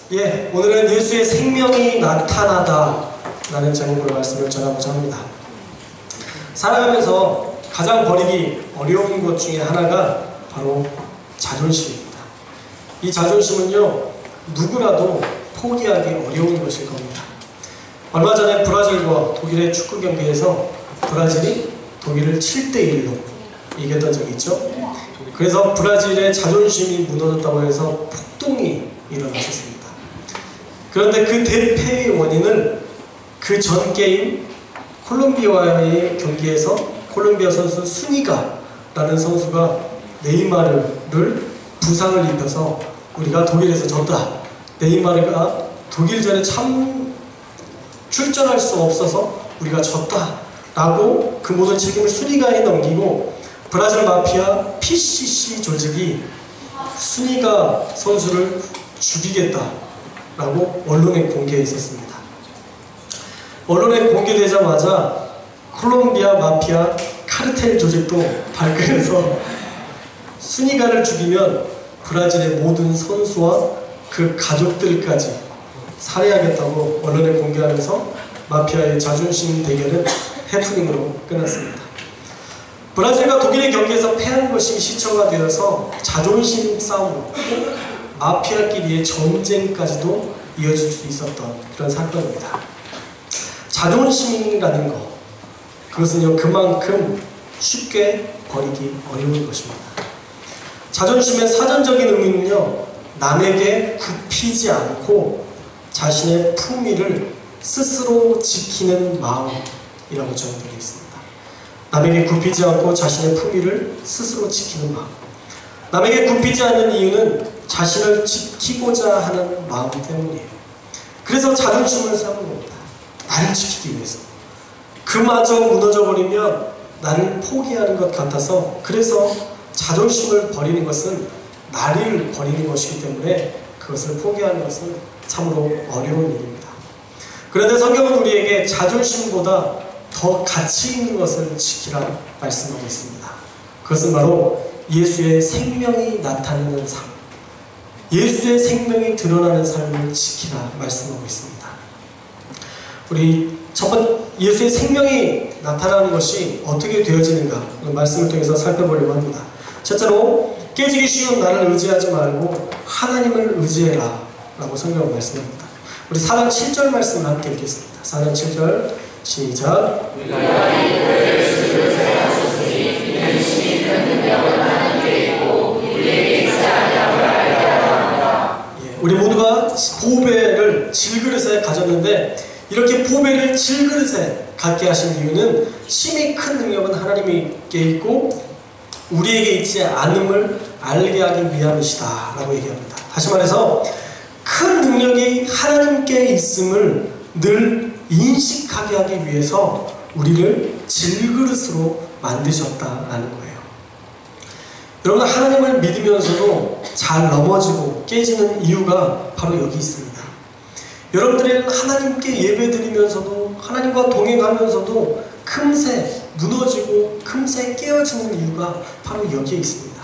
오늘은 예수의 생명이 나타나다 라는 제목으로 말씀을 전하고자 합니다. 살아가면서 가장 버리기 어려운 것 중에 하나가 바로 자존심입니다. 이 자존심은요, 누구라도 포기하기 어려운 것일 겁니다. 얼마 전에 브라질과 독일의 축구 경기에서 브라질이 독일을 7대1로 이겼던 적이 있죠. 그래서 브라질의 자존심이 무너졌다고 해서 폭동이 일어났었습니다. 그런데 그 대패의 원인을 그 전 게임 콜롬비아와의 경기에서 콜롬비아 선수 수니가라는 선수가 네이마르를 부상을 입혀서 우리가 독일에서 졌다. 네이마르가 독일전에 참 출전할 수 없어서 우리가 졌다. 라고 그 모든 책임을 수니가에 넘기고 브라질 마피아 PCC 조직이 수니가 선수를 죽이겠다라고 언론에 공개했었습니다. 언론에 공개되자마자 콜롬비아 마피아 카르텔 조직도 발끈해서 수니가를 죽이면 브라질의 모든 선수와 그 가족들까지 살해하겠다고 언론에 공개하면서 마피아의 자존심 대결은 해프닝으로 끝났습니다. 브라질과 독일의 경기에서 패한 것이 시초가 되어서 자존심 싸움, 마피아끼리의 전쟁까지도 이어질 수 있었던 그런 사건입니다. 자존심이라는 것, 그것은요 그만큼 쉽게 버리기 어려운 것입니다. 자존심의 사전적인 의미는요, 남에게 굽히지 않고 자신의 품위를 스스로 지키는 마음이라고 정의되어 있습니다. 남에게 굽히지 않고 자신의 품위를 스스로 지키는 마음. 남에게 굽히지 않는 이유는 자신을 지키고자 하는 마음 때문이에요. 그래서 자존심을 세우는 겁니다. 나를 지키기 위해서. 그마저 무너져버리면 나를 포기하는 것 같아서, 그래서 자존심을 버리는 것은 나를 버리는 것이기 때문에 그것을 포기하는 것은 참으로 어려운 일입니다. 그런데 성경은 우리에게 자존심보다 더 가치 있는 것을 지키라 말씀하고 있습니다. 그것은 바로 예수의 생명이 나타나는 삶, 예수의 생명이 드러나는 삶을 지키라 말씀하고 있습니다. 우리 첫 번째, 예수의 생명이 나타나는 것이 어떻게 되어지는가 말씀을 통해서 살펴보려고 합니다. 첫째로, 깨지기 쉬운 나를 의지하지 말고 하나님을 의지해라 라고 성경은 말씀합니다. 우리 4장 7절 말씀을 함께 읽겠습니다. 4장 7절 시작. 우리 모두가 보배를 질그릇에 가졌는데, 이렇게 보배를 질그릇에 갖게 하신 이유는 심히 큰 능력은 하나님께 있고 우리에게 있지 않음을 알게 하기 위함이시다 라고 얘기합니다. 다시 말해서 큰 능력이 하나님께 있음을 늘 인식하게 하기 위해서 우리를 질그릇으로 만드셨다라는 거예요. 여러분, 하나님을 믿으면서도 잘 넘어지고 깨지는 이유가 바로 여기 있습니다. 여러분들은 하나님께 예배드리면서도, 하나님과 동행하면서도 금세 무너지고 금세 깨어지는 이유가 바로 여기에 있습니다.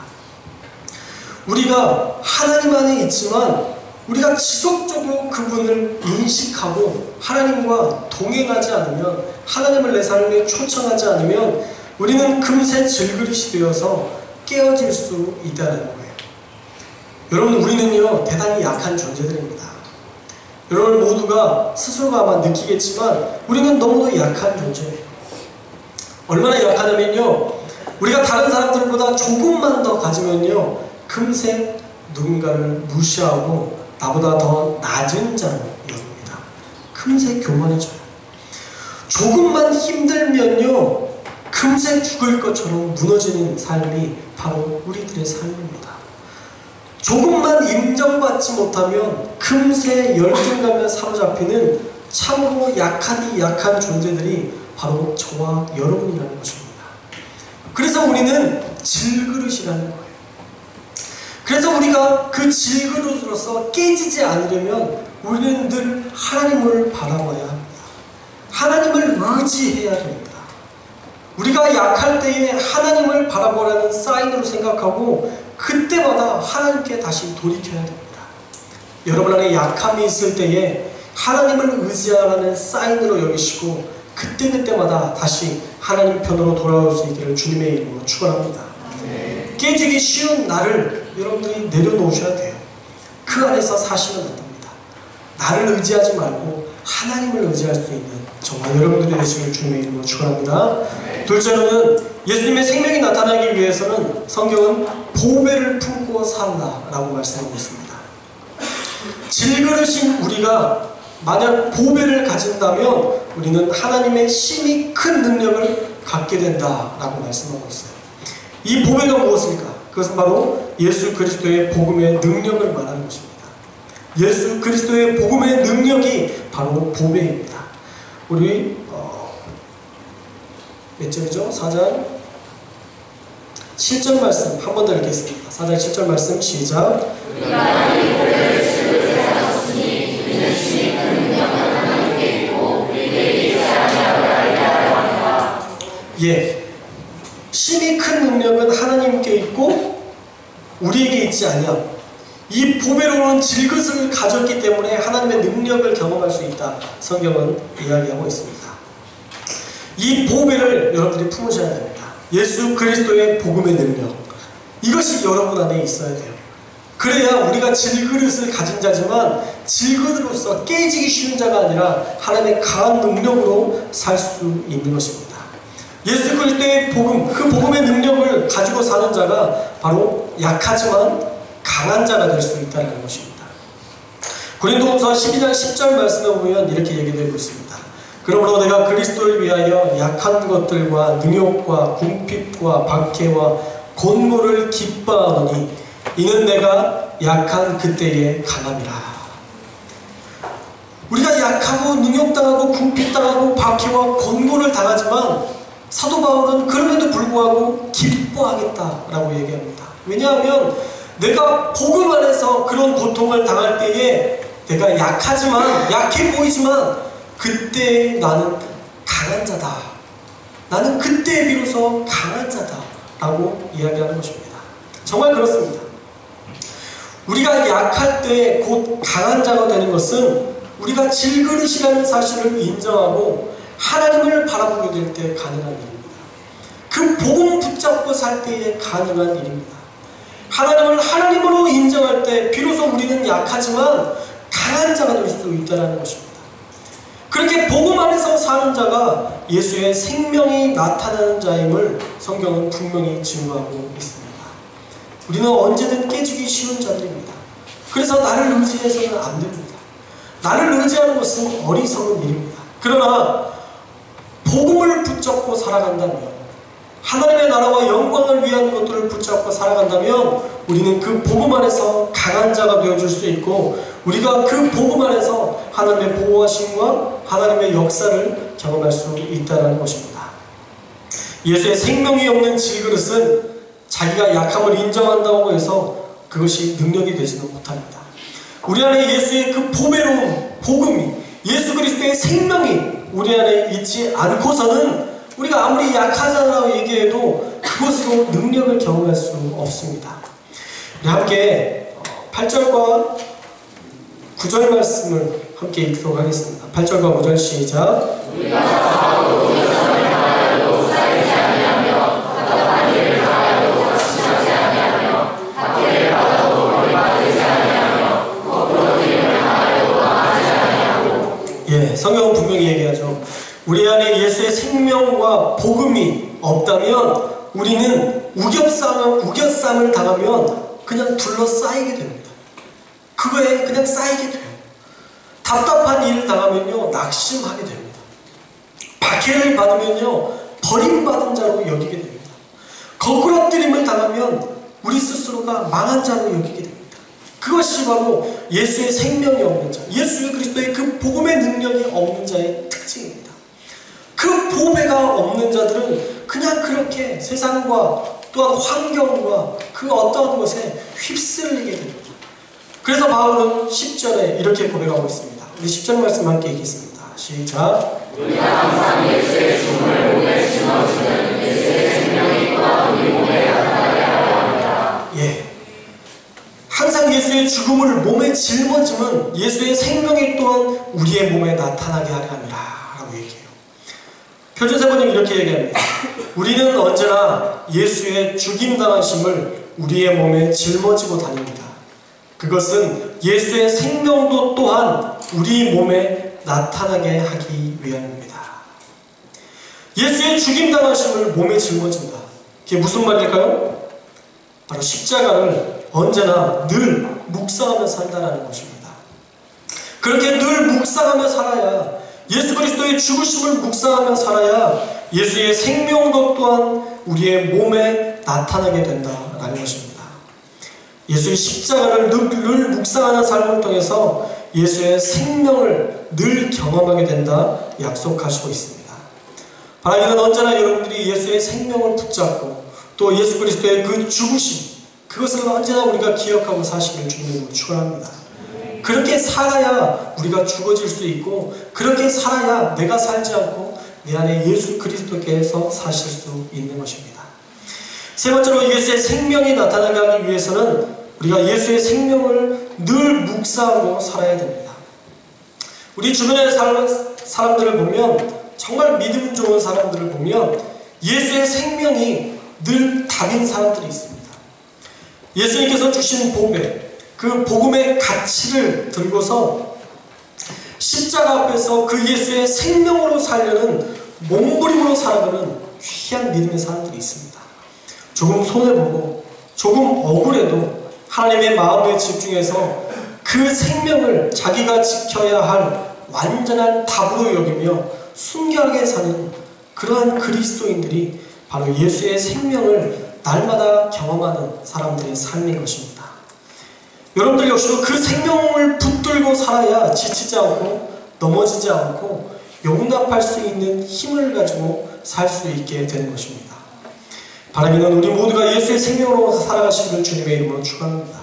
우리가 하나님 안에 있지만 우리가 지속적으로 그분을 인식하고 하나님과 동행하지 않으면, 하나님을 내 삶에 초청하지 않으면 우리는 금세 질그릇이 되어서 깨어질 수 있다는 거예요. 여러분, 우리는요 대단히 약한 존재들입니다. 여러분 모두가 스스로가 아마 느끼겠지만 우리는 너무도 약한 존재예요. 얼마나 약하냐면요, 우리가 다른 사람들보다 조금만 더 가지면요 금세 누군가를 무시하고 나보다 더 낮은 자로 여깁니다. 금세 교만해져요. 조금만 힘들면요 금세 죽을 것처럼 무너지는 삶이 바로 우리들의 삶입니다. 조금만 인정받지 못하면 금세 열등감에 사로잡히는 참으로 약하디 약한 존재들이 바로 저와 여러분이라는 것입니다. 그래서 우리는 질그릇이라는 거예요. 그래서 우리가 그 질그릇으로서 깨지지 않으려면 우리는 늘 하나님을 바라봐야 합니다. 하나님을 의지해야 됩니다. 우리가 약할 때에 하나님을 바라보라는 사인으로 생각하고 그때마다 하나님께 다시 돌이켜야 됩니다. 여러분 안에 약함이 있을 때에 하나님을 의지하라는 사인으로 여기시고 그때그때마다 다시 하나님 편으로 돌아올 수 있기를 주님의 이름으로 축원합니다. 깨지기 쉬운 나를 여러분들이 내려놓으셔야 돼요. 그 안에서 사시면 안 됩니다. 나를 의지하지 말고 하나님을 의지할 수 있는 정말 여러분들이 되시길 주님의 이름으로 축원합니다. 둘째로는 예수님의 생명이 나타나기 위해서는 성경은 보배를 품고 산다라고 말씀하고 있습니다. 질그릇인 우리가 만약 보배를 가진다면 우리는 하나님의 심히 큰 능력을 갖게 된다라고 말씀하고 있어요. 이 보배가 무엇일까? 그것은 바로 예수 그리스도의 복음의 능력을 말하는 것입니다. 예수 그리스도의 복음의 능력이 바로 보배입니다. 우리 몇 절이죠? 4장 7절 말씀 한 번 더 읽겠습니다. 4장 7절 말씀 시작. 예, 심히 큰 능력은 하나님께 있고 우리에게 있지 아니함. 이 보배로는 질그릇을 가졌기 때문에 하나님의 능력을 경험할 수 있다. 성경은 이야기하고 있습니다. 이 보배를 여러분들이 품으셔야 됩니다. 예수 그리스도의 복음의 능력, 이것이 여러분 안에 있어야 돼요. 그래야 우리가 질그릇을 가진 자지만 질그릇으로서 깨지기 쉬운 자가 아니라 하나님의 강한 능력으로 살 수 있는 것입니다. 예수 그리스도의 복음, 그 복음의 능력을 가지고 사는 자가 바로 약하지만 강한 자가 될 수 있다는 것입니다. 고린도후서 12장 10절 말씀에 보면 이렇게 얘기되고 있습니다. 그러므로 내가 그리스도를 위하여 약한 것들과 능욕과 궁핍과 박해와 곤고를 기뻐하노니 이는 내가 약한 그때에 강함이라. 우리가 약하고 능욕당하고 궁핍당하고 박해와 곤고를 당하지만 사도 바울은 그럼에도 불구하고 기뻐하겠다라고 얘기합니다. 왜냐하면 내가 복음 안에서 그런 고통을 당할 때에 내가 약하지만, 약해 보이지만 그때 나는 강한 자다. 나는 그때 비로소 강한 자다 라고 이야기하는 것입니다. 정말 그렇습니다. 우리가 약할 때 곧 강한 자가 되는 것은 우리가 질그릇이라는 사실을 인정하고 하나님을 바라보게 될 때 가능한 일입니다. 그 복음 붙잡고 살 때에 가능한 일입니다. 하나님을 하나님으로 인정할 때 비로소 우리는 약하지만 강한 자가 될 수 있다는 것입니다. 그렇게 복음 안에서 사는 자가 예수의 생명이 나타나는 자임을 성경은 분명히 증거하고 있습니다. 우리는 언제든 깨지기 쉬운 자들입니다. 그래서 나를 의지해서는 안 됩니다. 나를 의지하는 것은 어리석은 일입니다. 그러나 복음을 붙잡고 살아간다면, 하나님의 나라와 영광을 위한 것들을 붙잡고 살아간다면 우리는 그 복음 안에서 강한 자가 되어줄 수 있고 우리가 그 복음 안에서 하나님의 보호하심과 하나님의 역사를 경험할 수 있다는 것입니다. 예수의 생명이 없는 질그릇은 자기가 약함을 인정한다고 해서 그것이 능력이 되지는 못합니다. 우리 안에 예수의 그 보배로운 복음이, 예수 그리스도의 생명이 우리 안에 있지 않고서는 우리가 아무리 약하다고 얘기해도 그것으로 능력을 경험할 수 없습니다. 우리 함께 8절과 9절 말씀을 함께 읽도록 하겠습니다. 8절과 9절 시작. 예, 성경은 분명히 얘기하죠. 우리 안에 예수의 생명과 복음이 없다면 우리는 우겨쌈을 당하면 그냥 둘러싸이게 됩니다. 그거에 그냥 쌓이게 돼요. 답답한 일을 당하면요, 낙심하게 됩니다. 박해를 받으면요, 버림받은 자로 여기게 됩니다. 거꾸러뜨림을 당하면 우리 스스로가 망한 자로 여기게 됩니다. 그것이 바로 예수의 생명이 없는 자, 예수 그리스도의 그 복음의 능력이 없는 자의 특징입니다. 그 보배가 없는 자들은 그냥 그렇게 세상과 또한 환경과 그 어떠한 것에 휩쓸리게 됩니다. 그래서 바울은 10절에 이렇게 고백하고 있습니다. 우리 10절 말씀 함께 읽겠습니다. 시작. 우리가 항상 예수의 죽음을 몸에 심어주는 예수의 생명이 또한 우리 몸에 나타나게 하려 합니다. 예, 항상 예수의 죽음을 몸에 짊어지면 예수의 생명이 또한 우리의 몸에 나타나게 하려 함이라 라고 얘기해요. 표준세번역 이렇게 얘기합니다. 우리는 언제나 예수의 죽임당하심을 우리의 몸에 짊어지고 다닙니다. 그것은 예수의 생명도 또한 우리 몸에 나타나게 하기 위함입니다. 예수의 죽임당하심을 몸에 짊어진다. 그게 무슨 말일까요? 바로 십자가를 언제나 늘 묵상하며 산다는 것입니다. 그렇게 늘 묵상하며 살아야, 예수 그리스도의 죽으심을 묵상하며 살아야 예수의 생명도 또한 우리의 몸에 나타나게 된다라는 것입니다. 예수의 십자가를 늘 묵상하는 삶을 통해서 예수의 생명을 늘 경험하게 된다 약속하시고 있습니다. 하나님은 언제나 여러분들이 예수의 생명을 붙잡고 또 예수 그리스도의 그 죽으심, 그것을 언제나 우리가 기억하고 사시길 주님으로 축원합니다. 그렇게 살아야 우리가 죽어질 수 있고, 그렇게 살아야 내가 살지 않고 내 안에 예수 그리스도께서 사실 수 있는 것입니다. 세 번째로 예수의 생명이 나타나게 하기 위해서는 우리가 예수의 생명을 늘 묵상하고 살아야 됩니다. 우리 주변의 사람들을 보면, 정말 믿음 좋은 사람들을 보면 예수의 생명이 늘 담긴 사람들이 있습니다. 예수님께서 주신 복음, 그 복음의 가치를 들고서 십자가 앞에서 그 예수의 생명으로 살려는 몸부림으로 살아가는 귀한 믿음의 사람들이 있습니다. 조금 손해보고 조금 억울해도 하나님의 마음에 집중해서 그 생명을 자기가 지켜야 할 완전한 답으로 여기며 순결하게 사는 그러한 그리스도인들이 바로 예수의 생명을 날마다 경험하는 사람들의 삶인 것입니다. 여러분들 역시도 그 생명을 붙들고 살아야 지치지 않고 넘어지지 않고 용납할 수 있는 힘을 가지고 살 수 있게 되는 것입니다. 바라기는 우리 모두가 예수의 생명으로 살아가시기를 주님의 이름으로 축원합니다.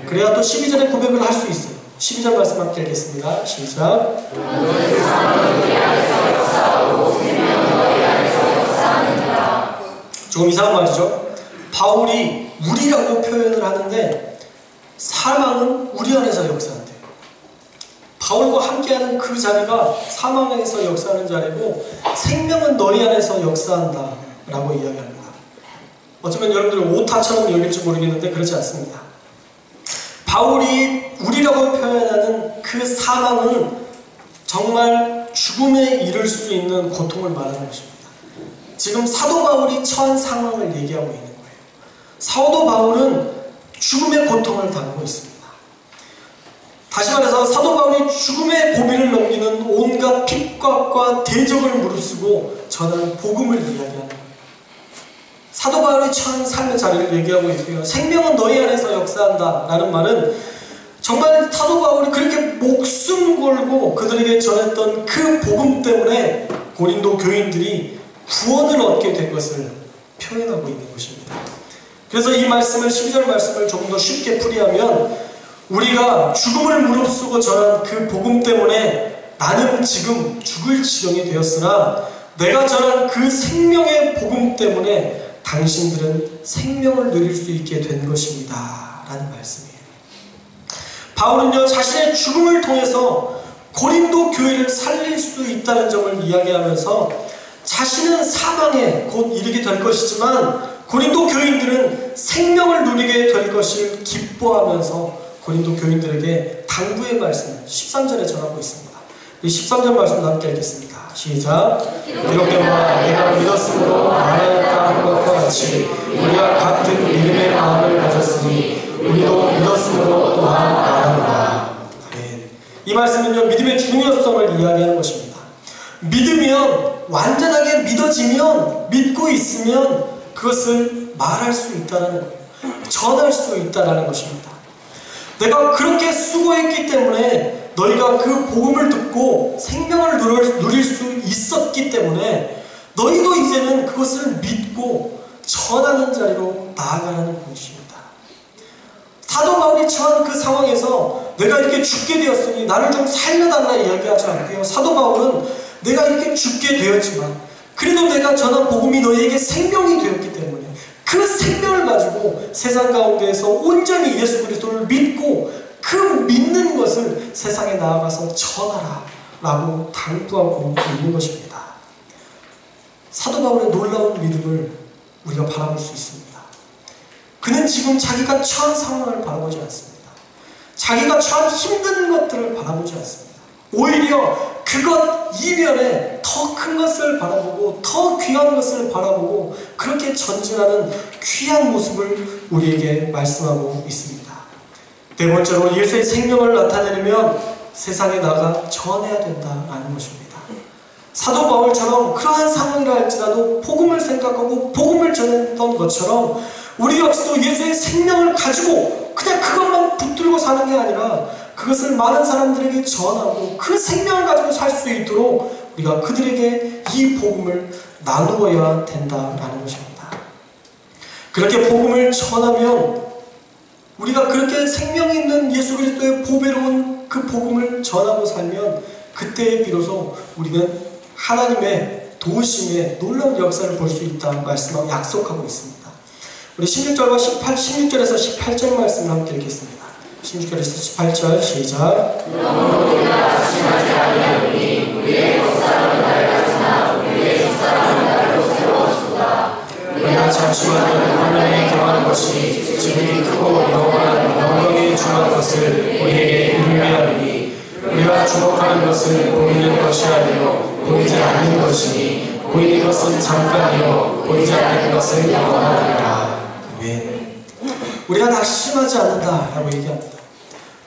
그래야 또 12절의 고백을 할 수 있어요. 12절 말씀 함께 읽겠습니다. 시작. 조금 이상한 말이죠. 바울이 우리라고 표현을 하는데 사망은 우리 안에서 역사한대요. 바울과 함께하는 그 자리가 사망에서 역사하는 자리고 생명은 너희 안에서 역사한다 라고 이야기합니다. 어쩌면 여러분들이 오타처럼 여길지 모르겠는데 그렇지 않습니다. 바울이 우리라고 표현하는 그 사망은 정말 죽음에 이를 수 있는 고통을 말하는 것입니다. 지금 사도 바울이 처한 상황을 얘기하고 있는 거예요. 사도 바울은 죽음의 고통을 당하고 있습니다. 다시 말해서 사도 바울이 죽음의 고비를 넘기는 온갖 핍박과 대적을 무릅쓰고 전하는 복음을 이야기하는 거예요. 사도 바울이 처한 삶의 자리를 얘기하고 있고요. 생명은 너희 안에서 역사한다 라는 말은 정말 사도 바울이 그렇게 목숨 걸고 그들에게 전했던 그 복음 때문에 고린도 교인들이 구원을 얻게 된 것을 표현하고 있는 것입니다. 그래서 이 말씀을 12절 말씀을 조금 더 쉽게 풀이하면 우리가 죽음을 무릅쓰고 전한 그 복음 때문에 나는 지금 죽을 지경이 되었으나 내가 전한 그 생명의 복음 때문에 당신들은 생명을 누릴 수 있게 된 것입니다 라는 말씀이에요. 바울은요 자신의 죽음을 통해서 고린도 교회를 살릴 수 있다는 점을 이야기하면서 자신은 사망에 곧 이르게 될 것이지만 고린도 교인들은 생명을 누리게 될 것을 기뻐하면서 고린도 교인들에게 당부의 말씀을 13절에 전하고 있습니다. 이 13절 말씀도 함께 읽겠습니다. 시작. 기록된 바 내가 믿었으므로 말하였다 한 것과 같이 우리가 같은 믿음의 마음을 가졌으니 우리도 믿었으므로 또한 말하노라. 이 말씀은요 믿음의 중요성을 이야기하는 것입니다. 믿으면 완전하게 믿어지면 믿고 있으면 그것을 말할 수 있다는 거예요. 전할 수 있다는 것입니다. 내가 그렇게 수고했기 때문에 너희가 그 복음을 듣고 생명을 누릴 수 있었기 때문에 너희도 이제는 그것을 믿고 전하는 자리로 나아가는 것입니다. 사도 바울이 처한 그 상황에서 내가 이렇게 죽게 되었으니 나를 좀 살려달라 이야기하지 않고요. 사도 바울은 내가 이렇게 죽게 되었지만 그래도 내가 전한 복음이 너희에게 생명이 되었기 때문에 그 생명을 가지고 세상 가운데에서 온전히 예수 그리스도를 믿고 그 믿는 것을 세상에 나아가서 전하라 라고 당부하고 있는 것입니다. 사도 바울의 놀라운 믿음을 우리가 바라볼 수 있습니다. 그는 지금 자기가 처한 상황을 바라보지 않습니다. 자기가 처한 힘든 것들을 바라보지 않습니다. 오히려 그것 이면에 더 큰 것을 바라보고 더 귀한 것을 바라보고 그렇게 전진하는 귀한 모습을 우리에게 말씀하고 있습니다. 네 번째로 예수의 생명을 나타내려면 세상에 나가 전해야 된다라는 것입니다. 사도 바울처럼 그러한 상황이라 할지라도 복음을 생각하고 복음을 전했던 것처럼 우리 역시도 예수의 생명을 가지고 그냥 그것만 붙들고 사는 게 아니라 그것을 많은 사람들에게 전하고 그 생명을 가지고 살 수 있도록 우리가 그들에게 이 복음을 나누어야 된다라는 것입니다. 그렇게 복음을 전하면 우리가 그렇게 생명 있는 예수 그리스도의 보배로운 그 복음을 전하고 살면 그때에 비로소 우리는 하나님의 도우심의 놀라운 역사를 볼 수 있다 말씀하고 약속하고 있습니다. 우리 16절과 16절에서 18절 말씀을 함께 읽겠습니다. 16절에서 18절 시작. 그러므로 우리가 낙심하지 아니하노니 우리의 겉사람은 낡았으나 우리의 속사람은 날로 새로워지도다. 우리가 잠시만은 화면에 경한 것이 지극히 크고 영원한 영광에 중한 것을 우리에게 이루려 하느니 우리가 주목하는 것은 보이는 것이 아니요 보이지 않는 것이니 보이는 것은 잠깐이요 보이지 않는 것은 영원하리라. 아멘. 우리가 낙심하지 않는다라고 얘기합니다.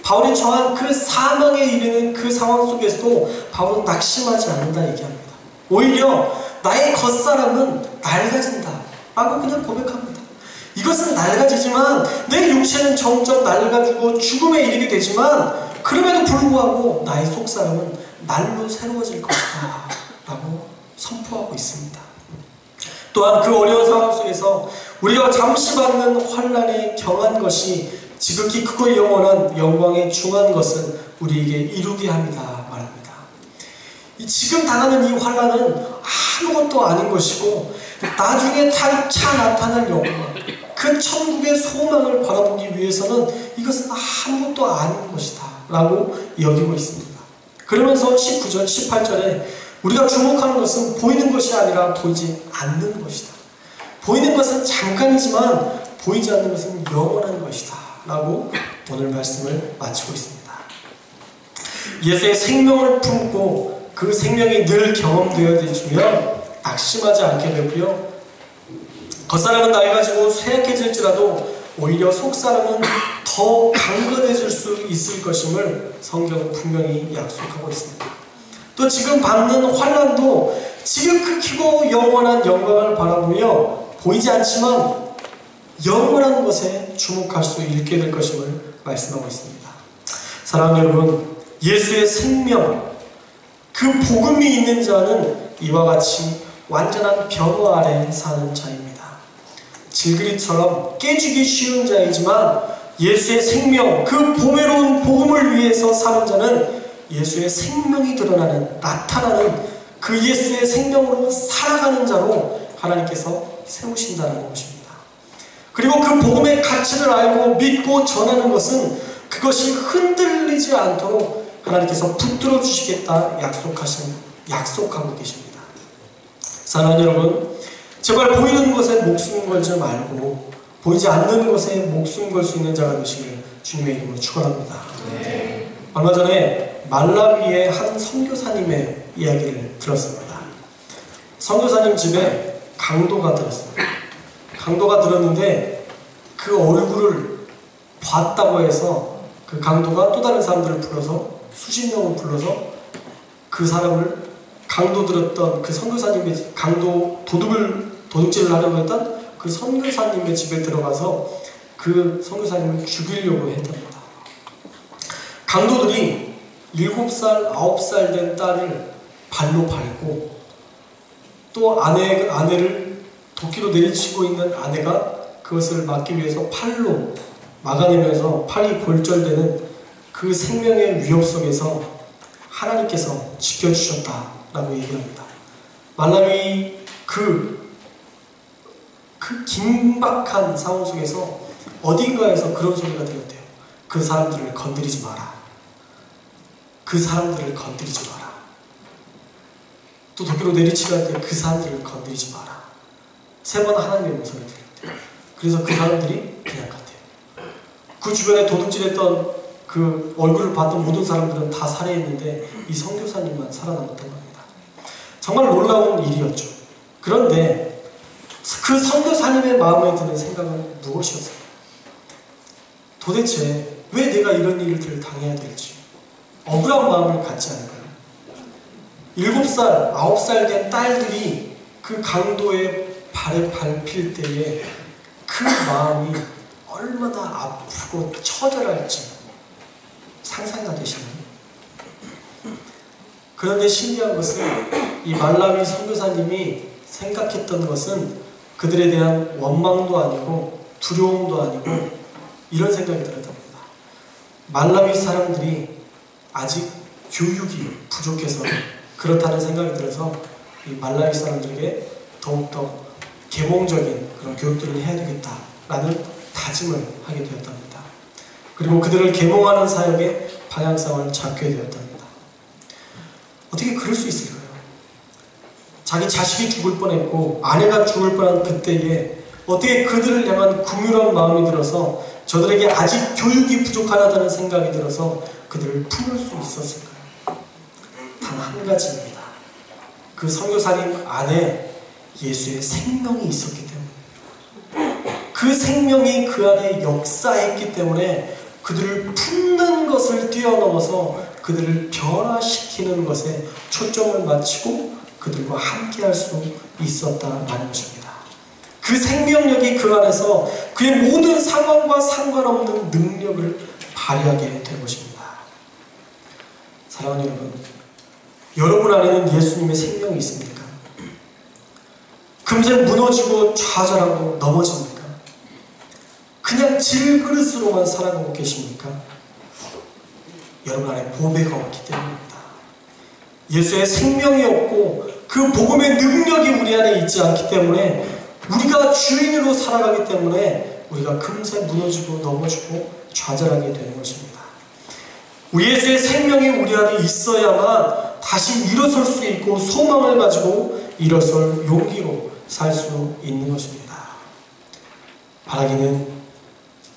바울이 처한 그 사망에 이르는 그 상황 속에서도 바울은 낙심하지 않는다 얘기합니다. 오히려 나의 겉사람은 낡아진다 라고 그냥 고백합니다. 이것은 낡아지지만 내 육체는 점점 낡아지고 죽음에 이르게 되지만 그럼에도 불구하고 나의 속사람은 날로 새로워질 것이다 라고 선포하고 있습니다. 또한 그 어려운 상황 속에서 우리가 잠시 받는 환난에 경한 것이 지극히 크고 영원한 영광에 중한 것은 우리에게 이루게 합니다 말합니다. 지금 당하는 이 환난은 아무것도 아닌 것이고 나중에 차 나타날 영광 그 천국의 소망을 바라보기 위해서는 이것은 아무것도 아닌 것이다 라고 여기고 있습니다. 그러면서 19절 18절에 우리가 주목하는 것은 보이는 것이 아니라 보이지 않는 것이다. 보이는 것은 잠깐이지만 보이지 않는 것은 영원한 것이다 라고 오늘 말씀을 마치고 있습니다. 예수의 생명을 품고 그 생명이 늘 경험되어지면 낙심하지 않게 되고요. 겉사람은 나이가지고 쇠약해질지라도 오히려 속사람은 더 강건해질 수 있을 것임을 성경은 분명히 약속하고 있습니다. 또 지금 받는 환난도 지극히 크고 영원한 영광을 바라보며 보이지 않지만 영원한 것에 주목할 수 있게 될 것임을 말씀하고 있습니다. 사랑하는 여러분, 예수의 생명, 그 복음이 있는 자는 이와 같이 완전한 변화 아래 사는 자입니다. 질그릇처럼 깨지기 쉬운 자이지만 예수의 생명, 그 보배로운 복음을 위해서 사는 자는 예수의 생명이 드러나는, 나타나는 그 예수의 생명으로 살아가는 자로 하나님께서 세우신다는 것입니다. 그리고 그 복음의 가치를 알고 믿고 전하는 것은 그것이 흔들리지 않도록 하나님께서 붙들어 주시겠다 약속하고 계십니다. 사랑하는 여러분, 제발 보이는 것에 목숨 걸지 말고 보이지 않는 것에 목숨 걸 수 있는 자가 되시길 주님의 이름으로 축원합니다. 네. 얼마 전에 말라위의 한 선교사님의 이야기를 들었습니다. 선교사님 집에 강도가 들었습니다. 강도가 들었는데 그 얼굴을 봤다고 해서 그 강도가 또 다른 사람들을 불러서 수십 명을 불러서 그 사람을 강도 들었던 그 선교사님의 강도 도둑질을 하려고 했던 그 선교사님의 집에 들어가서 그 선교사님을 죽이려고 했답니다. 강도들이 7살, 9살 된 딸을 발로 밟고 또 아내를 도끼로 내리치고 있는 아내가 그것을 막기 위해서 팔로 막아내면서 팔이 골절되는 그 생명의 위협 속에서 하나님께서 지켜주셨다라고 얘기합니다. 말라위 그 그 긴박한 상황 속에서 어딘가에서 그런 소리가 들렸대요. 그 사람들을 건드리지 마라. 그 사람들을 건드리지 마라. 또 도쿄로 내리치갈 때 그 사람들을 건드리지 마라. 3번 하나님의 음성이 들렸대요. 그래서 그 사람들이 그냥 갔대요. 그 주변에 도둑질했던 그 얼굴을 봤던 모든 사람들은 다 살해했는데 이 선교사님만 살아남았던 겁니다. 정말 놀라운 일이었죠. 그런데 그 선교사님의 마음에 드는 생각은 무엇이었을까요? 도대체 왜 내가 이런 일들을 당해야 될지 억울한 마음을 갖지 않을까요? 7살, 9살 된 딸들이 그 강도의 발에 밟힐 때에 그 마음이 얼마나 아프고 처절할지 상상이 되시나요? 그런데 신기한 것은 이 말라위 선교사님이 생각했던 것은 그들에 대한 원망도 아니고 두려움도 아니고 이런 생각이 들었답니다. 말라위 사람들이 아직 교육이 부족해서 그렇다는 생각이 들어서 이 말라위 사람들에게 더욱더 계몽적인 그런 교육들을 해야 되겠다라는 다짐을 하게 되었답니다. 그리고 그들을 계몽하는 사역에 방향성을 잡게 되었답니다. 어떻게 그럴 수 있을까요? 자기 자식이 죽을 뻔했고 아내가 죽을 뻔한 그때에 어떻게 그들을 향한 긍휼한 마음이 들어서 저들에게 아직 교육이 부족하다는 생각이 들어서 그들을 품을 수 있었을까요? 단 한 가지입니다. 그 선교사님 안에 예수의 생명이 있었기 때문에, 그 생명이 그 안에 역사했기 때문에 그들을 품는 것을 뛰어넘어서 그들을 변화시키는 것에 초점을 맞추고 그들과 함께할 수 있었다는 것입니다. 그 생명력이 그 안에서 그의 모든 상황과 상관없는 능력을 발휘하게 된 것입니다. 사랑하는 여러분, 여러분 안에는 예수님의 생명이 있습니까? 금세 무너지고 좌절하고 넘어집니까? 그냥 질그릇으로만 살아가고 계십니까? 여러분 안에 보배가 없기 때문입니다. 예수의 생명이 없고 그 복음의 능력이 우리 안에 있지 않기 때문에 우리가 주인으로 살아가기 때문에 우리가 금세 무너지고 넘어지고 좌절하게 되는 것입니다. 우리 예수의 생명이 우리 안에 있어야만 다시 일어설 수 있고 소망을 가지고 일어설 용기로 살 수 있는 것입니다. 바라기는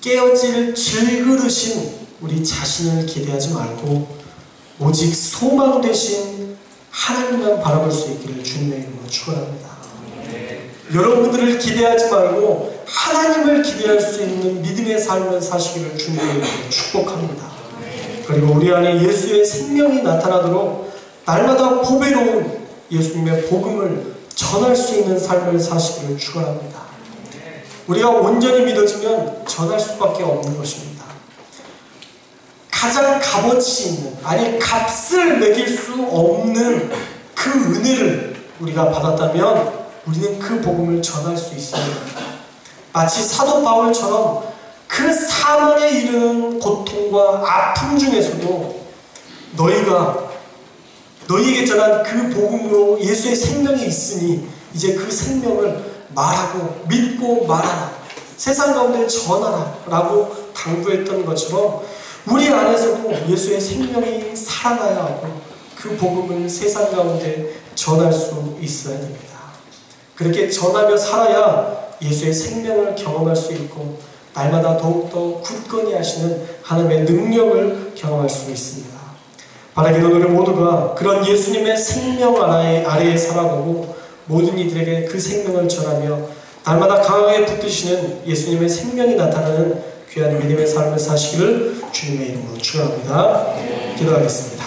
깨어질 질그릇인 우리 자신을 기대하지 말고 오직 소망 되신 하나님만 바라볼 수 있기를 주님의 이름으로 축원합니다. 여러분들을 기대하지 말고 하나님을 기대할 수 있는 믿음의 삶을 사시기를 주님의 이름으로 축복합니다. 그리고 우리 안에 예수의 생명이 나타나도록 날마다 보배로운 예수님의 복음을 전할 수 있는 삶을 사시기를 축원합니다. 우리가 온전히 믿어지면 전할 수밖에 없는 것입니다. 가장 값어치 있는, 아니 값을 매길 수 없는 그 은혜를 우리가 받았다면 우리는 그 복음을 전할 수 있어야 합니다. 마치 사도 바울처럼 그 사망에 이르는 고통과 아픔 중에서도 너희에게 전한 그 복음으로 예수의 생명이 있으니 이제 그 생명을 말하고 믿고 말하라, 세상 가운데 전하라 라고 당부했던 것처럼 우리 안에서도 예수의 생명이 살아나야 하고 그 복음을 세상 가운데 전할 수 있어야 됩니다. 그렇게 전하며 살아야 예수의 생명을 경험할 수 있고 날마다 더욱더 굳건히 하시는 하나님의 능력을 경험할 수 있습니다. 바라기는 우리 모두가 그런 예수님의 생명 아래에 살아가고 모든 이들에게 그 생명을 전하며 날마다 강하게 붙드시는 예수님의 생명이 나타나는 귀한 믿음의 삶을 사시기를 주님의 이름으로 축원합니다. 기도하겠습니다.